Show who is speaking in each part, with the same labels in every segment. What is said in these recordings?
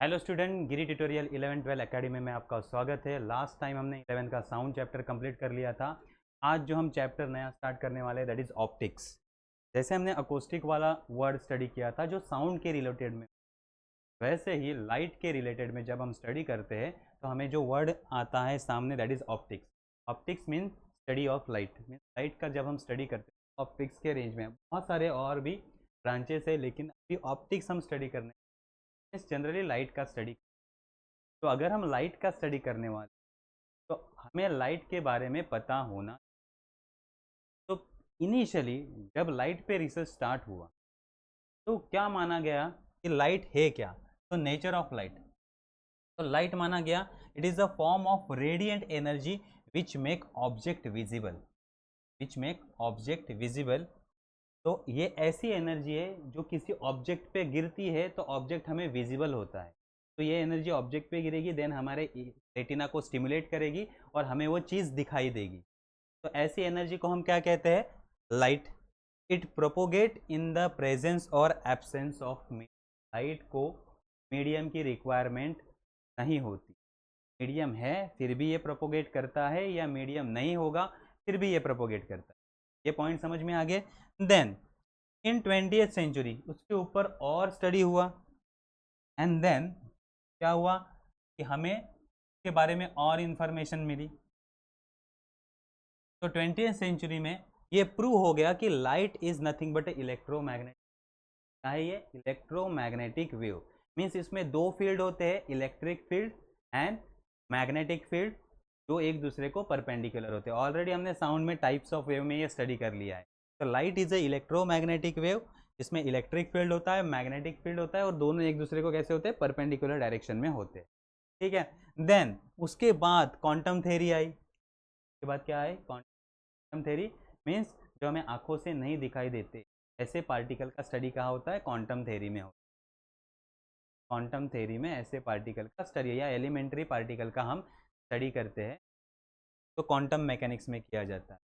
Speaker 1: Hello student, गिरी tutorial 11-12 academy में आपका स्वागत है। लास्ट टाइम हमने 11 का साउंड चैप्टर कंप्लीट कर लिया था। आज जो हम चैप्टर नया स्टार्ट करने वाले हैं दैट इज़ ऑप्टिक्स। जैसे हमने अकोस्टिक वाला वर्ड स्टडी किया था जो साउंड के रिलेटेड में, वैसे ही लाइट के रिलेटेड में जब हम स्टडी करते हैं तो हमें जो वर्ड आता है सामने that is optics. Optics means study of light. Means light का जब हम स्टडी करते हैं ऑप्टिक्स के रेंज में बहुत सारे और भी ब्रांचेस है, लेकिन अभी ऑप्टिक्स हम स्टडी करने जनरली लाइट का स्टडी। तो अगर हम लाइट का स्टडी करने वाले तो हमें लाइट के बारे में पता होना। तो इनिशियली जब लाइट पे रिसर्च स्टार्ट हुआ तो क्या माना गया कि लाइट है क्या। तो नेचर ऑफ लाइट, तो लाइट माना गया it is a form of radiant energy which make object visible. Which make object visible, तो ये ऐसी एनर्जी है जो किसी ऑब्जेक्ट पे गिरती है तो ऑब्जेक्ट हमें विजिबल होता है। तो ये एनर्जी ऑब्जेक्ट पे गिरेगी, देन हमारे रेटिना को स्टिमुलेट करेगी और हमें वो चीज़ दिखाई देगी। तो ऐसी एनर्जी को हम क्या कहते हैं? Light. It propagate in the presence और एब्सेंस ऑफ मीडियम। लाइट को मीडियम की रिक्वायरमेंट नहीं होती। मीडियम है फिर भी ये प्रोपोगेट करता है, या मीडियम नहीं होगा फिर भी ये प्रोपोगेट करता है। ये पॉइंट समझ में आ गए। देन इन 20th सेंचुरी उसके ऊपर और स्टडी हुआ, एंड देन क्या हुआ कि हमें इसके बारे में और इंफॉर्मेशन मिली। तो 20th सेंचुरी में ये प्रूव हो गया कि light is nothing but electromagnetic. क्या है ये? Electromagnetic wave. मीन्स इसमें दो फील्ड होते हैं, electric field and magnetic field, जो एक दूसरे को परपेंडिकुलर होते हैं। ऑलरेडी हमने साउंड में टाइप्स ऑफ वेव में ये स्टडी कर लिया है। तो light is a electromagnetic wave, जिसमें इलेक्ट्रिक फील्ड होता है, मैग्नेटिक फील्ड होता है, और दोनों एक दूसरे को कैसे होते हैं? परपेंडिकुलर डायरेक्शन में होते हैं। ठीक है। देन उसके बाद क्वांटम थ्योरी आई। उसके बाद क्या है? Quantum theory. मीन्स जो हमें आंखों से नहीं दिखाई देते ऐसे पार्टिकल का स्टडी कहाँ होता है? क्वांटम थ्योरी में होता है। क्वांटम थ्योरी में ऐसे पार्टिकल का स्टडी या एलिमेंट्री पार्टिकल का हम स्टडी करते हैं तो क्वांटम मैकेनिक्स में किया जाता है।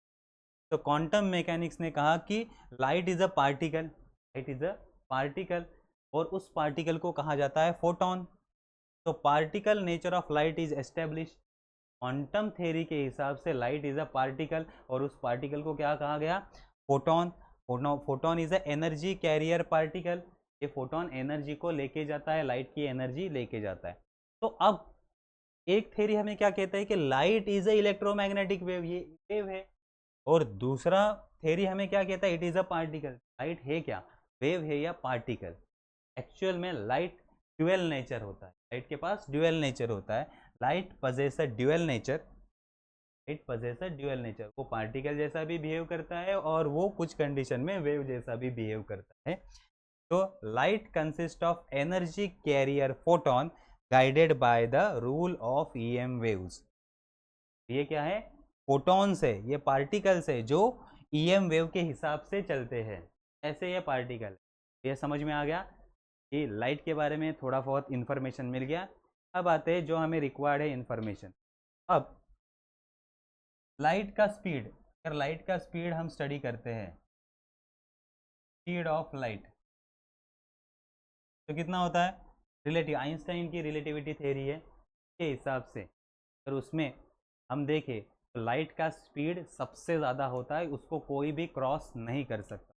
Speaker 1: तो क्वांटम मैकेनिक्स ने कहा कि light is a particle, light is a particle, और उस पार्टिकल को कहा जाता है फोटोन। तो particle nature of light is establish. Quantum theory के हिसाब से लाइट इज अ पार्टिकल, और उस पार्टिकल को क्या कहा गया? Photon. Photon is a energy carrier particle. ये फोटोन एनर्जी को लेके जाता है, लाइट की एनर्जी लेके जाता है। तो अब एक थ्योरी हमें क्या कहता है कि light is a electromagnetic wave, ये वेव है। और दूसरा थ्योरी हमें क्या कहता है? It is a particle. Light है क्या? वेव है या पार्टिकल? एक्चुअल में लाइट ड्यूअल नेचर होता है। लाइट के पास ड्यूअल नेचर होता है। लाइट पजेस अ ड्यूअल नेचर। लाइट पजेस अ ड्यूअल नेचर। वो पार्टिकल जैसा भी बिहेव करता है और वो कुछ कंडीशन में वेव जैसा भी बिहेव करता है। तो light consist of energy carrier photon guided by the rule of EM waves. ये क्या है? फोटॉन्स है, ये पार्टिकल्स है जो ईएम वेव के हिसाब से चलते हैं। ऐसे ये पार्टिकल, ये समझ में आ गया कि लाइट के बारे में थोड़ा बहुत इंफॉर्मेशन मिल गया। अब आते हैं जो हमें रिक्वायर्ड है इंफॉर्मेशन। अब लाइट का स्पीड, अगर लाइट का स्पीड हम स्टडी करते हैं, स्पीड ऑफ लाइट, तो कितना होता है? रिलेटिव, आइंस्टाइन की रिलेटिविटी थ्योरी है के हिसाब से अगर उसमें हम देखें तो लाइट का स्पीड सबसे ज़्यादा होता है, उसको कोई भी क्रॉस नहीं कर सकता,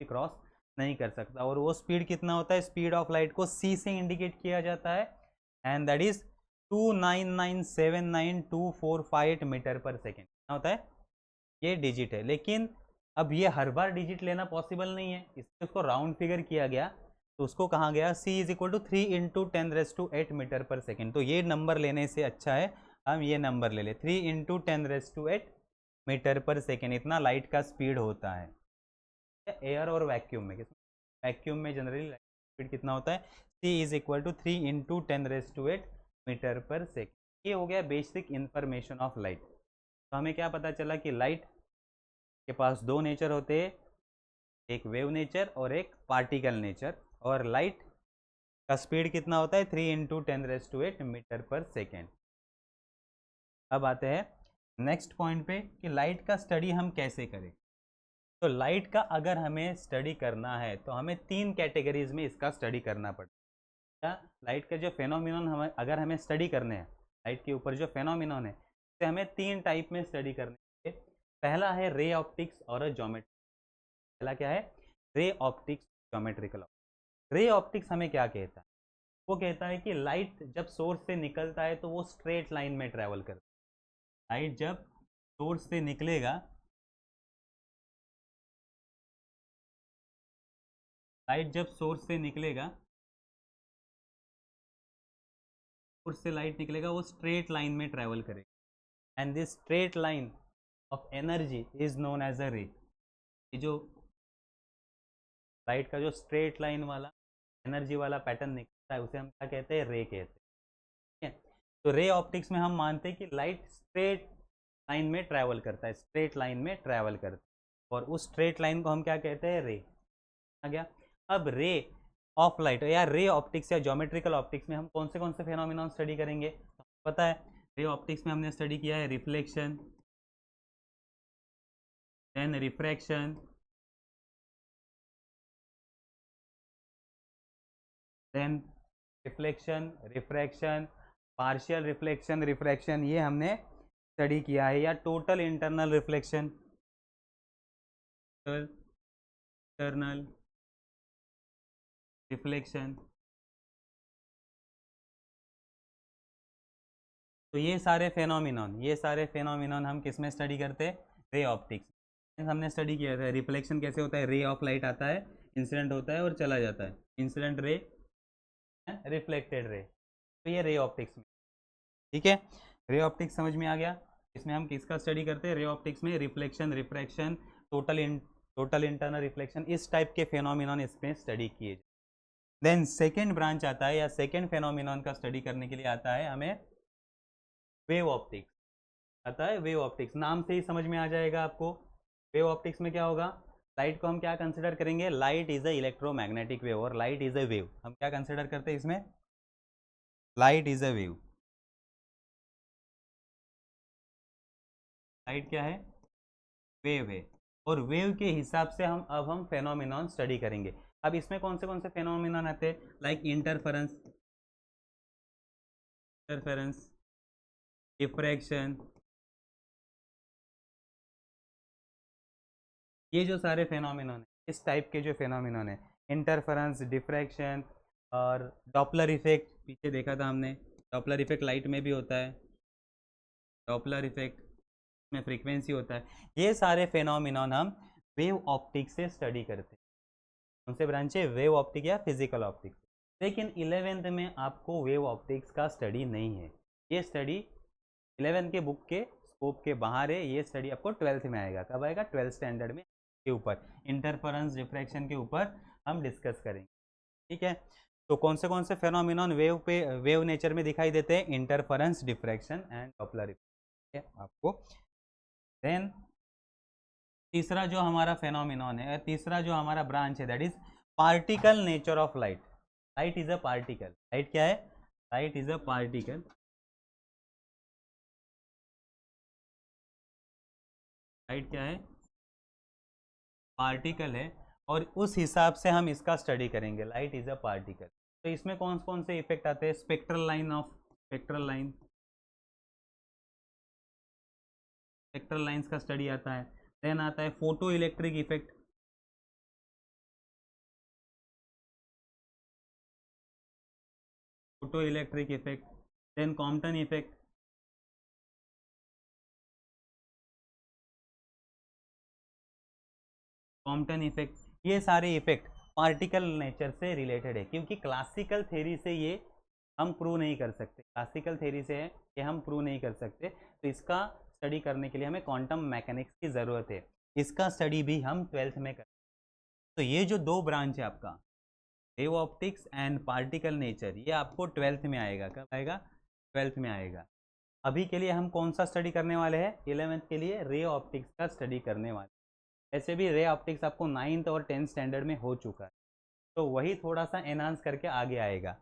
Speaker 1: क्रॉस नहीं कर सकता। और वो स्पीड कितना होता है? स्पीड ऑफ लाइट को सी से इंडिकेट किया जाता है, and that is 2997924 metre per second. कितना होता है? ये डिजिट है। लेकिन अब ये हर बार डिजिट लेना पॉसिबल नहीं है, इसलिए उसको राउंड फिगर किया गया। तो उसको कहा गया c is equal to 3 × 10⁸ metre per second. तो ये नंबर लेने से अच्छा है हम ये नंबर ले लें, 3 × 10⁸ मीटर पर सेकेंड। इतना लाइट का स्पीड होता है एयर और वैक्यूम में। वैक्यूम में जनरली लाइट स्पीड कितना होता है? c is equal to 3 × 10⁸ metre per second. ये हो गया बेसिक इंफॉर्मेशन ऑफ लाइट। तो हमें क्या पता चला कि लाइट के पास दो नेचर होते हैं, एक वेव नेचर और एक पार्टिकल नेचर। और लाइट का स्पीड कितना होता है? 3 × 10⁸ मीटर पर सेकेंड। अब आते हैं नेक्स्ट पॉइंट पे कि लाइट का स्टडी हम कैसे करें। तो लाइट का अगर हमें स्टडी करना है तो हमें तीन कैटेगरीज में इसका स्टडी करना पड़ता या लाइट के जो फेनोमिनन हमें अगर हमें स्टडी करने हैं, लाइट के ऊपर जो फेनोमिनन है इसे हमें 3 टाइप में स्टडी करने हैं। पहला है रे ऑप्टिक्स और ज्योमेट्री। पहला क्या है? Ray optics, geometrical. Ray optics हमें क्या कहता है? वो कहता है कि लाइट जब सोर्स से निकलता है तो वो स्ट्रेट लाइन में ट्रेवल करता है। लाइट जब सोर्स से निकलेगा, लाइट जब सोर्स से निकलेगा, सोर्स से लाइट निकलेगा, वो स्ट्रेट लाइन में ट्रेवल करेगा। And this straight line of energy is known as a ray. ये जो लाइट का जो स्ट्रेट लाइन वाला एनर्जी वाला पैटर्न निकलता है उसे हम क्या कहते हैं? रे कहते हैं। ठीक है, तो रे ऑप्टिक्स में हम मानते हैं कि लाइट स्ट्रेट लाइन में ट्रैवल करता है, स्ट्रेट लाइन में ट्रैवल करता है, और उस स्ट्रेट लाइन को हम क्या कहते हैं? रे। आ गया। अब रे ऑफ लाइट या रे ऑप्टिक्स या ज्योमेट्रिकल ऑप्टिक्स में हम कौन से फेनोमेनॉन स्टडी करेंगे? तो पता है रे ऑप्टिक्स में हमने स्टडी किया है reflection, then refraction, then reflection, refraction, partial reflection, refraction, ये हमने स्टडी किया है। या total internal reflection, internal reflection. तो ये सारे फेनोमिनॉन हम किस में स्टडी करते हैं? Ray optics. हमने स्टडी किया था रिफ्लेक्शन कैसे होता है, रे ऑफ लाइट आता है, इंसिडेंट होता है और चला जाता है, इंसिडेंट रे, रिफ्लेक्टेड रे। तो ये रे ऑप्टिक्स में, ठीक है। रे ऑप्टिक्स समझ में आ गया। इसमें हम किसका स्टडी करते हैं? रे ऑप्टिक्स में reflection, refraction, total internal reflection, इस टाइप के फेनोमिनॉन इसमें स्टडी किए। देन सेकेंड ब्रांच आता है या सेकेंड फेनोमिनॉन का स्टडी करने के लिए आता है हमें वेव ऑप्टिक्स। आता है वेव ऑप्टिक्स, नाम से ही समझ में आ जाएगा आपको। वेव ऑप्टिक्स में क्या होगा? लाइट को हम क्या कंसिडर करेंगे? Light is a electromagnetic wave, और लाइट इज अ वेव। हम क्या कंसिडर करते हैं इसमें? Light is a wave. Light क्या है? वेव है। और वेव के हिसाब से हम फेनोमिनॉन स्टडी करेंगे। अब इसमें कौन से फेनोमिनॉन आते हैं? लाइक इंटरफेरेंस, इंटरफेरेंस, डिफ्रैक्शन, ये जो सारे फेनोमिनॉन है, इस टाइप के जो फेनोमिनॉन है, इंटरफेरेंस, डिफ्रैक्शन और डॉपलर इफेक्ट, पीछे देखा था हमने। डॉपलर इफेक्ट लाइट में भी होता है, डॉपलर इफेक्ट में फ्रीक्वेंसी होता है। ये सारे फेनोमिनॉन हम वेव ऑप्टिक्स से स्टडी करते हैं। कौन से ब्रांच है? वेव ऑप्टिक या फिजिकल ऑप्टिक्स। लेकिन 11th में आपको वेव ऑप्टिक्स का स्टडी नहीं है। ये स्टडी 11th के बुक के स्कोप के बाहर है। ये स्टडी आपको 12th में आएगा। कब आएगा? 12th स्टैंडर्ड में के ऊपर इंटरफेरेंस, डिफ्रैक्शन के ऊपर हम डिस्कस करेंगे। ठीक है, तो कौन से फेनोमिनॉन वेव नेचर में दिखाई देते हैं? Interference, diffraction and Doppler effect आपको। देन तीसरा जो हमारा फेनोमिनॉन है, तीसरा जो हमारा ब्रांच है, that is particle nature of light. Light is a particle. Light क्या है? Light is a particle. Light क्या है? पार्टिकल है, और उस हिसाब से हम इसका स्टडी करेंगे। Light is a particle. तो इसमें कौन से इफेक्ट आते हैं? Spectral line of, spectral line, spectral lines का स्टडी आता है। देन आता है photo electric effect, photo electric effect. Then Compton effect, Compton effect. ये सारे इफेक्ट पार्टिकल नेचर से रिलेटेड है, क्योंकि क्लासिकल थ्योरी से ये हम प्रूव नहीं कर सकते। क्लासिकल थ्योरी से है ये हम प्रूव नहीं कर सकते। तो इसका स्टडी करने के लिए हमें क्वांटम मैकेनिक्स की ज़रूरत है। इसका स्टडी भी हम 12th में करें। तो ये जो दो ब्रांच है आपका, wave optics and particle nature, ये आपको 12th में आएगा। कब आएगा? 12th में आएगा। अभी के लिए हम कौन सा स्टडी करने वाले हैं? 11th के लिए रे ऑप्टिक्स का स्टडी करने वाले। ऐसे भी रे ऑप्टिक्स आपको 9th और 10th स्टैंडर्ड में हो चुका है, तो वही थोड़ा सा एनहांस करके आगे आएगा।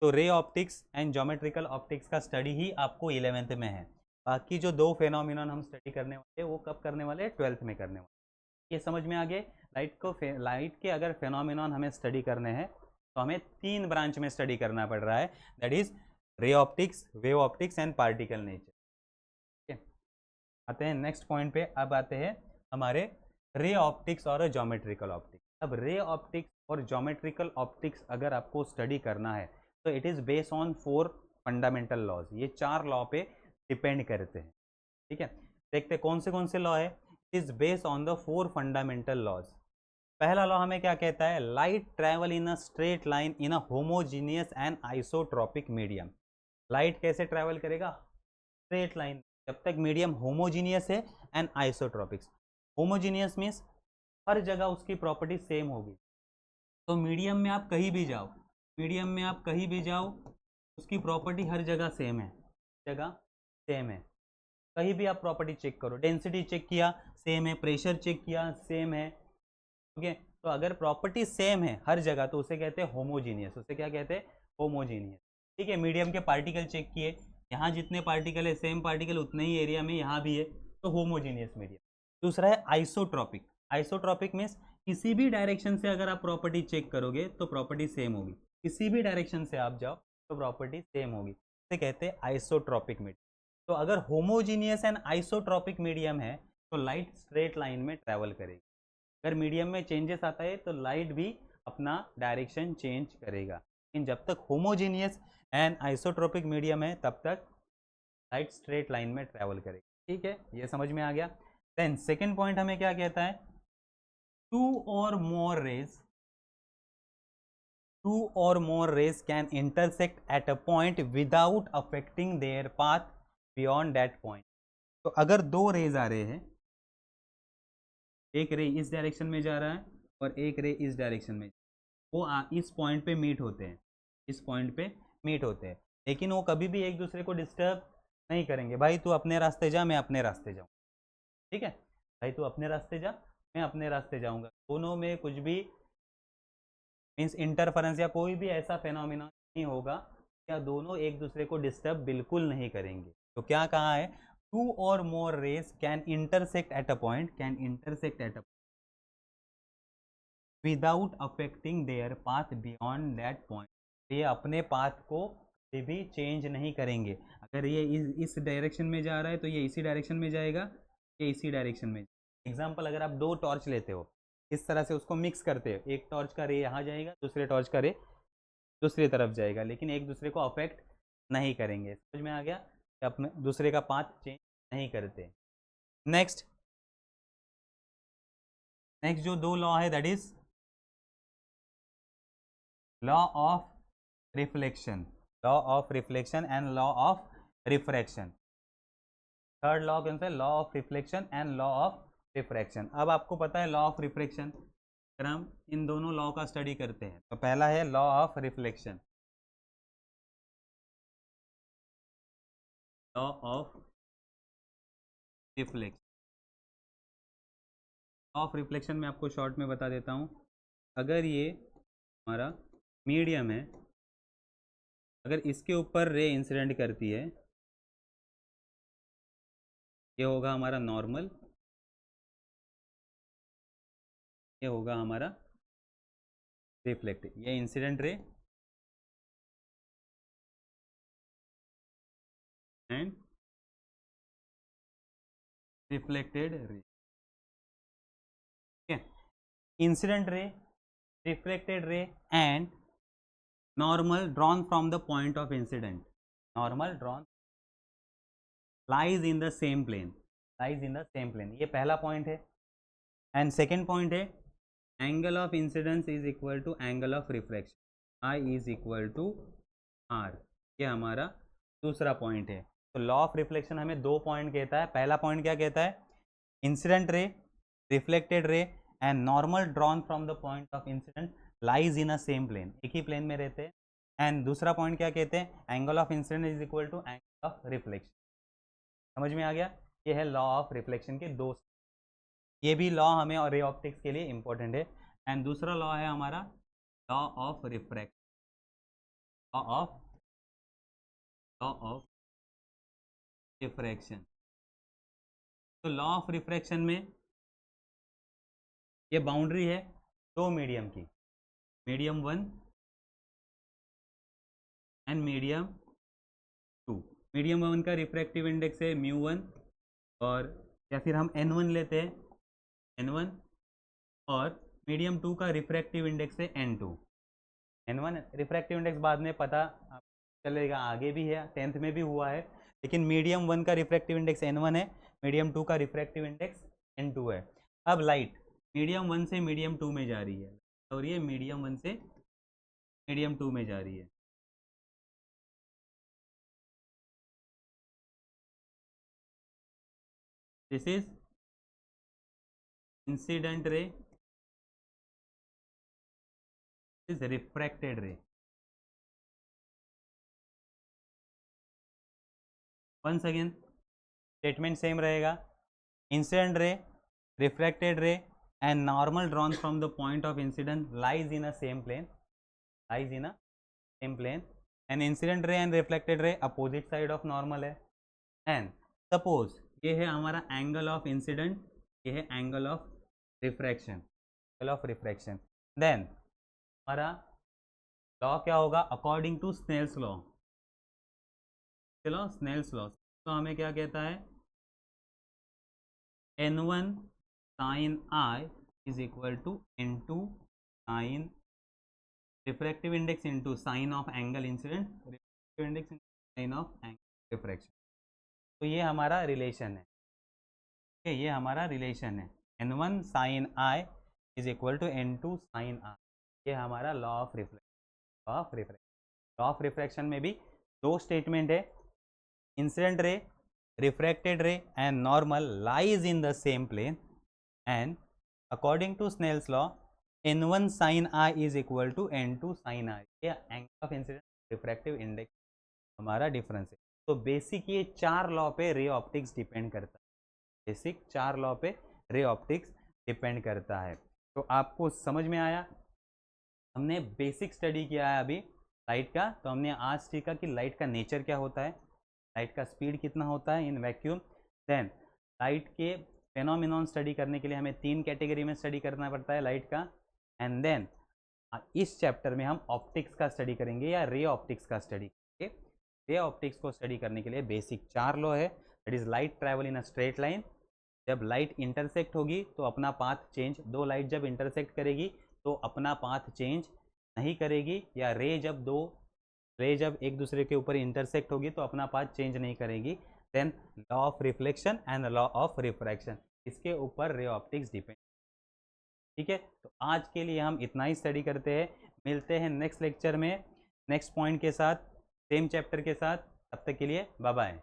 Speaker 1: तो ray optics and geometrical optics का स्टडी ही आपको 11th में है। बाकी जो दो फेनोमिनन हम स्टडी करने वाले हैं वो कब करने वाले हैं? 12th में करने वाले। ये समझ में आ गए? लाइट के अगर फेनोमिनन हमें स्टडी करने हैं तो हमें 3 ब्रांच में स्टडी करना पड़ रहा है, that is ray optics, wave optics and particle nature. ठीक है, आते हैं नेक्स्ट पॉइंट पे। अब आते हैं हमारे रे ऑप्टिक्स और ज्योमेट्रिकल ऑप्टिक्स। अब रे ऑप्टिक्स और ज्योमेट्रिकल ऑप्टिक्स अगर आपको स्टडी करना है तो it is based on 4 fundamental laws. ये 4 लॉ पे डिपेंड करते हैं। ठीक है, देखते कौन से लॉ है। Is based on the 4 fundamental laws. पहला लॉ हमें क्या कहता है, light travel in a straight line in a homogeneous and isotropic medium. Light कैसे ट्रैवल करेगा, स्ट्रेट लाइन, जब तक मीडियम होमोजीनियस है एंड आइसोट्रॉपिक्स। होमोजीनियस मीन्स हर जगह उसकी प्रॉपर्टी सेम होगी। तो मीडियम में आप कहीं भी जाओ, मीडियम में आप कहीं भी जाओ, उसकी प्रॉपर्टी हर जगह सेम है, जगह सेम है। कहीं भी आप प्रॉपर्टी चेक करो, डेंसिटी चेक किया सेम है, प्रेशर चेक किया सेम है। ओके, तो अगर प्रॉपर्टी सेम है हर जगह तो उसे कहते हैं होमोजीनियस। उसे क्या कहते हैं, होमोजीनियस। ठीक है, मीडियम के पार्टिकल चेक किए, यहाँ जितने पार्टिकल है सेम पार्टिकल उतने ही एरिया में यहाँ भी है, तो होमोजीनियस मीडियम। दूसरा है आइसोट्रॉपिक। आइसोट्रॉपिक मीन्स किसी भी डायरेक्शन से अगर आप प्रॉपर्टी चेक करोगे तो प्रॉपर्टी सेम होगी, किसी भी डायरेक्शन से आप जाओ तो प्रॉपर्टी सेम होगी, इसे कहते हैं आइसोट्रॉपिक मीडियम। तो अगर होमोजीनियस एंड आइसोट्रॉपिक मीडियम है तो लाइट स्ट्रेट लाइन में ट्रैवल करेगी। अगर मीडियम में चेंजेस आता है तो लाइट भी अपना डायरेक्शन चेंज करेगा। लेकिन जब तक होमोजीनियस एंड आइसोट्रॉपिक मीडियम है तब तक लाइट स्ट्रेट लाइन में ट्रैवल करेगी। ठीक है, ये समझ में आ गया। देन सेकेंड पॉइंट हमें क्या कहता है, two or more rays can intersect at a point without affecting their path beyond that point. तो अगर 2 रेज आ रहे हैं, एक रे इस डायरेक्शन में जा रहा है और एक रे इस डायरेक्शन में, वो इस पॉइंट पे मीट होते हैं, इस पॉइंट पे मीट होते हैं, लेकिन वो कभी भी एक दूसरे को डिस्टर्ब नहीं करेंगे। भाई तू अपने रास्ते जा, मैं अपने रास्ते जाऊँ। ठीक है, भाई तू अपने रास्ते जा, मैं अपने रास्ते जाऊँगा। दोनों में कुछ भी मीन्स इंटरफेरेंस या कोई भी ऐसा फेनोमिना नहीं होगा, या दोनों एक दूसरे को डिस्टर्ब बिल्कुल नहीं करेंगे। तो क्या कहा है, two or more rays can intersect at a point, can intersect at a without affecting their path beyond that point. ये अपने पाथ को कभी भी चेंज नहीं करेंगे। अगर ये इस डायरेक्शन में जा रहा है तो ये इसी डायरेक्शन में जाएगा, ये इसी डायरेक्शन में। एग्जाम्पल, अगर आप 2 टॉर्च लेते हो, इस तरह से उसको मिक्स करते हो, एक टॉर्च का रे यहाँ जाएगा, दूसरे टॉर्च का रे दूसरी तरफ जाएगा, लेकिन एक दूसरे को अफेक्ट नहीं करेंगे। समझ में आ गया, कि अपने दूसरे का पाथ चेंज नहीं करते। नेक्स्ट जो 2 लॉ है that is law of reflection, and law of refraction. Third law कौन सा है, law of reflection and law of refraction. अब आपको पता है लॉ ऑफ रिफ्लेक्शन, अगर हम इन दोनों लॉ का स्टडी करते हैं तो पहला है law of reflection, law of reflection. Law of reflection में आपको शॉर्ट में बता देता हूँ। अगर ये हमारा मीडियम है, अगर इसके ऊपर रे इंसिडेंट करती है, ये होगा हमारा नॉर्मल, ये होगा हमारा रिफ्लेक्टेड। ये incident ray and reflected ray. ठीक है, incident ray, reflected ray and normal drawn from the point of incident, normal drawn lies in the same plane, lies in the same plane. ये पहला point है। And second point है angle of incidence is equal to angle of reflection, I is equal to R. ये हमारा दूसरा point है। तो law of reflection हमें 2 पॉइंट कहता है। पहला पॉइंट क्या कहता है, incident ray, reflected ray and normal drawn from the point of incident lies in a same plane, एक ही प्लेन में रहते हैं। एंड दूसरा पॉइंट क्या कहते हैं, angle of incident is equal to angle of reflection. समझ में आ गया, ये है लॉ ऑफ रिफ्लेक्शन के 2। ये भी लॉ हमें और रे ऑप्टिक्स के लिए इंपॉर्टेंट है। एंड दूसरा लॉ है हमारा law of refraction, law of refraction. तो लॉ ऑफ रिफ्रैक्शन में ये बाउंड्री है 2 मीडियम की, मीडियम 1 मीडियम 2। मीडियम 1 का रिफ्रैक्टिव इंडेक्स है μ1, और या फिर हम n1 लेते हैं, n1, और मीडियम 2 का रिफ्रैक्टिव इंडेक्स है n2। n1 रिफ्रैक्टिव इंडेक्स बाद में पता चलेगा, आगे भी है, 10th में भी हुआ है, लेकिन मीडियम 1 का रिफ्रैक्टिव इंडेक्स n1 है, मीडियम 2 का रिफ्रैक्टिव इंडेक्स n2 है। अब लाइट मीडियम 1 से मीडियम 2 में जा रही है, और ये मीडियम 1 से मीडियम 2 में जा रही है। This is incident ray, is refracted ray. Once again statement same रहेगा, incident ray, refracted ray and normal drawn from the point of incident lies in a same plane, lies in a same plane, and incident ray and reflected ray opposite side of normal है। and suppose ये है हमारा angle of incident, ये है angle of refraction, angle of refraction, then हमारा law क्या होगा, according to Snell's law. चलो स्नेल्स लॉ तो हमें क्या कहता है, n1 sin I is equal to n2 sin refractive index into sin of angle incident, refractive index into sin of angle refraction। तो ये हमारा रिलेशन है, ठीक है, ये हमारा रिलेशन है, n1 sin I is equal to n2 sin I। ये हमारा law of reflection, law of refraction. Law of refraction में भी दो स्टेटमेंट है, incident ray, refracted ray and normal lies in the same plane, and according to Snell's law n1 sin I is equal to n2 sin I। ये angle of incident refractive index हमारा difference है। तो basic ये चार law पे ray optics depend करता है, basic चार लॉ पे रे ऑप्टिक्स डिपेंड करता है। तो आपको समझ में आया, हमने बेसिक स्टडी किया है अभी लाइट का। तो हमने आज सीखा कि लाइट का नेचर क्या होता है, लाइट का स्पीड कितना होता है इन वैक्यूम, देन लाइट के फेनोमिनॉन स्टडी करने के लिए हमें 3 कैटेगरी में स्टडी करना पड़ता है लाइट का, एंड देन इस चैप्टर में हम ऑप्टिक्स का स्टडी करेंगे या रे ऑप्टिक्स का स्टडी करेंगे। रे ऑप्टिक्स को स्टडी करने के लिए बेसिक 4 लॉ है, that is light travel in a straight line, जब लाइट इंटरसेक्ट होगी तो अपना पाथ चेंज, दो लाइट जब इंटरसेक्ट करेगी तो अपना पाथ चेंज नहीं करेगी, या रे जब एक दूसरे के ऊपर इंटरसेक्ट होगी तो अपना पाथ चेंज नहीं करेगी, then law of reflection and law of refraction, इसके ऊपर रे ऑप्टिक्स डिपेंड। ठीक है, तो आज के लिए हम इतना ही स्टडी करते हैं, मिलते हैं नेक्स्ट लेक्चर में नेक्स्ट पॉइंट के साथ, सेम चैप्टर के साथ। तब तक के लिए बाय बाय।